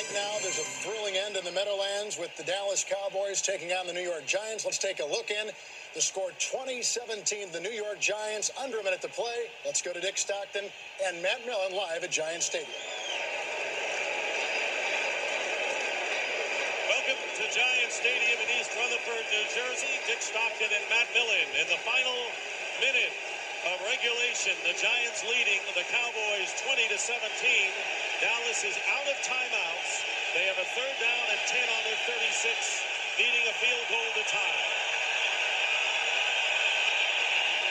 Right now, there's a thrilling end in the Meadowlands with the Dallas Cowboys taking on the New York Giants. Let's take a look in. The score 20-17, the New York Giants, under a minute to play. Let's go to Dick Stockton and Matt Millen live at Giants Stadium. Welcome to Giants Stadium in East Rutherford, New Jersey. Dick Stockton and Matt Millen in the final minute of regulation. The Giants leading the Cowboys 20-17. Dallas is out of timeouts. They have a third down and 10 on their 36, needing a field goal to tie.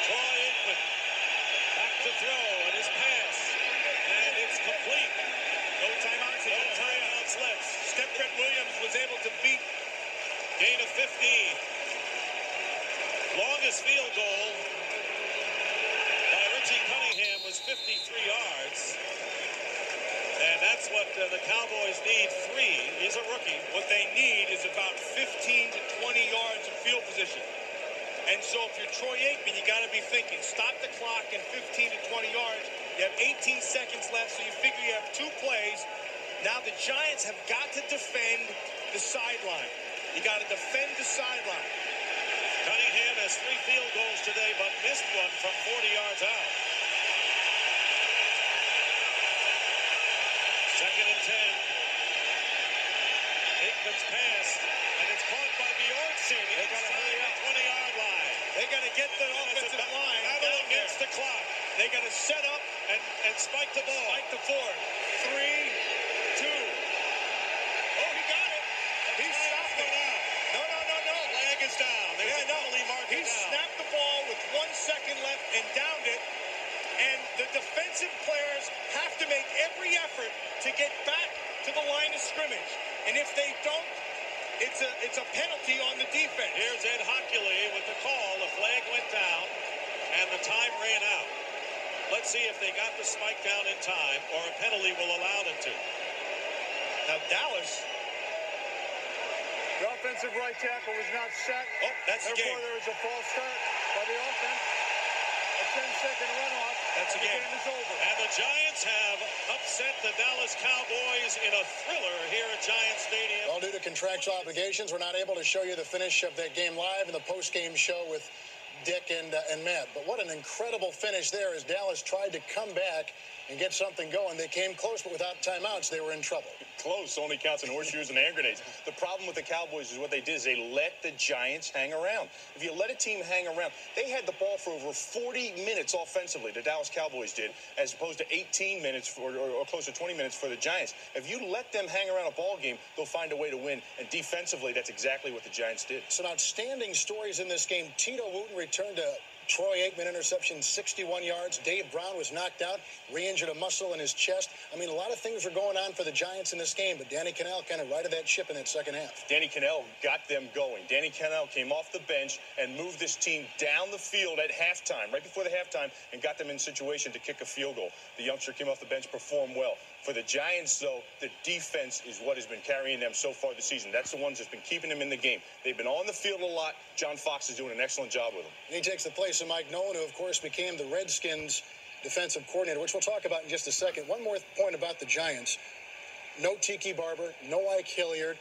Troy Aikman back to throw, and his pass, and it's complete. No timeouts, no timeouts left. Stephen Williams was able to beat gain of 15. Longest field goal by Richie Cunningham was 53 yards. And that's what the Cowboys need, 3. He's a rookie. What they need is about 15 to 20 yards of field position. And so if you're Troy Aikman, you got to be thinking, stop the clock in 15 to 20 yards. You have 18 seconds left, so you figure you have 2 plays. Now the Giants have got to defend the sideline. You got to defend the sideline. Cunningham has 3 field goals today, but missed one from 40 yards out. Second and 10. Aikman's pass, and it's caught by Bjornsson. They got to hurry up. 20-yard line. They got to get the offensive line down against the clock. They got to set up and spike the ball. Spike the 4. 3, 2. Oh, he got it. He stopped it. No. Flag is down. There's a penalty marker He snapped the ball with 1 second left and downed it. And the defensive players have to make every effort to get back to the line of scrimmage. And if they don't, it's a penalty on the defense. Here's Ed Hockley with the call. The flag went down, and the time ran out. Let's see if they got the spike down in time, or a penalty will allow them to. Now, Dallas. The offensive right tackle was not set. Oh, that's the game. Therefore, there was a false start by the offense. A 10-second runoff. That's and the game. Is over. And the Giants have upset the Dallas Cowboys in a thriller here at Giants Stadium. Well, due to contractual obligations, we're not able to show you the finish of that game live in the post-game show with Dick and Matt. But what an incredible finish there as Dallas tried to come back and get something going. They came close, but without timeouts, they were in trouble. Close only counts in horseshoes and hand grenades. The problem with the Cowboys is what they did is they let the Giants hang around. If you let a team hang around, they had the ball for over 40 minutes offensively, the Dallas Cowboys did, as opposed to 18 minutes or close to 20 minutes for the Giants. If you let them hang around a ball game, they'll find a way to win. And defensively, that's exactly what the Giants did. Some outstanding stories in this game. Tito Wooten returned to Troy Aikman interception, 61 yards. Dave Brown was knocked out, re-injured a muscle in his chest. I mean, a lot of things were going on for the Giants in this game, but Danny Cannell kind of righted that ship in that second half. Danny Cannell got them going. Danny Cannell came off the bench and moved this team down the field at halftime, right before the halftime, and got them in situation to kick a field goal. The youngster came off the bench, performed well. For the Giants, though, the defense is what has been carrying them so far this season. That's the ones that's been keeping them in the game. They've been on the field a lot. John Fox is doing an excellent job with them. And he takes the place of Mike Nolan, who, of course, became the Redskins' defensive coordinator, which we'll talk about in just a second. One more point about the Giants. No Tiki Barber, no Ike Hilliard.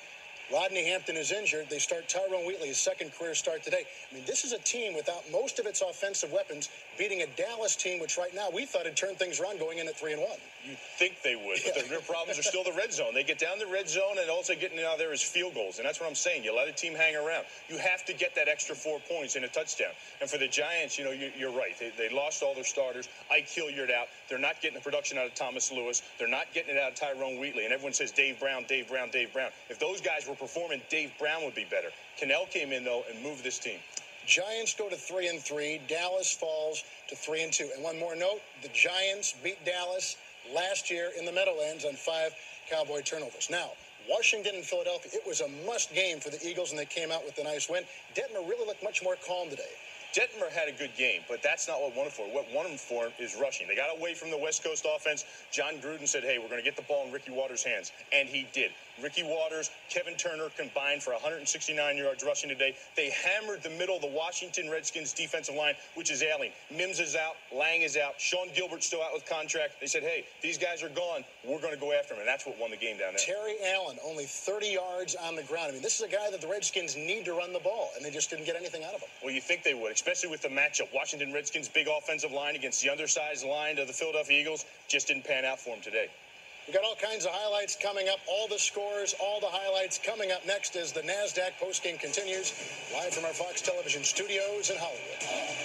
Rodney Hampton is injured. They start Tyrone Wheatley, his second career start today. I mean, this is a team without most of its offensive weapons, beating a Dallas team, which right now we thought had turned things around going in at 3-1. You'd think they would, but their problems are still the red zone. They get down the red zone, and all they're getting out there is field goals, and that's what I'm saying. You let a team hang around. You have to get that extra 4 points in a touchdown. And for the Giants, you know, you're right. They lost all their starters. Ike Hilliard out. They're not getting the production out of Thomas Lewis. They're not getting it out of Tyrone Wheatley. And everyone says Dave Brown, Dave Brown, Dave Brown. If those guys were performing, Dave Brown would be better. Cannell came in, though, and moved this team. Giants go to 3-3. Dallas falls to 3-2. And one more note, the Giants beat Dallas last year in the Meadowlands on 5 Cowboy turnovers. Now, Washington and Philadelphia, it was a must game for the Eagles, and they came out with a nice win. Detmer really looked much more calm today. Detmer had a good game, but that's not what won him for. What won him for is rushing. They got away from the West Coast offense. John Gruden said, hey, we're going to get the ball in Ricky Waters' hands, and he did. Ricky Waters, Kevin Turner combined for 169 yards rushing today. They hammered the middle of the Washington Redskins defensive line, which is ailing. Mims is out. Lang is out. Sean Gilbert's still out with contract. They said, hey, these guys are gone. We're going to go after them. And that's what won the game down there. Terry Allen, only 30 yards on the ground. I mean, this is a guy that the Redskins need to run the ball, and they just didn't get anything out of him. Well, you think they would, especially with the matchup. Washington Redskins' big offensive line against the undersized line of the Philadelphia Eagles just didn't pan out for them today. We got all kinds of highlights coming up, all the scores, all the highlights coming up next as the NASDAQ postgame continues, live from our Fox Television studios in Hollywood.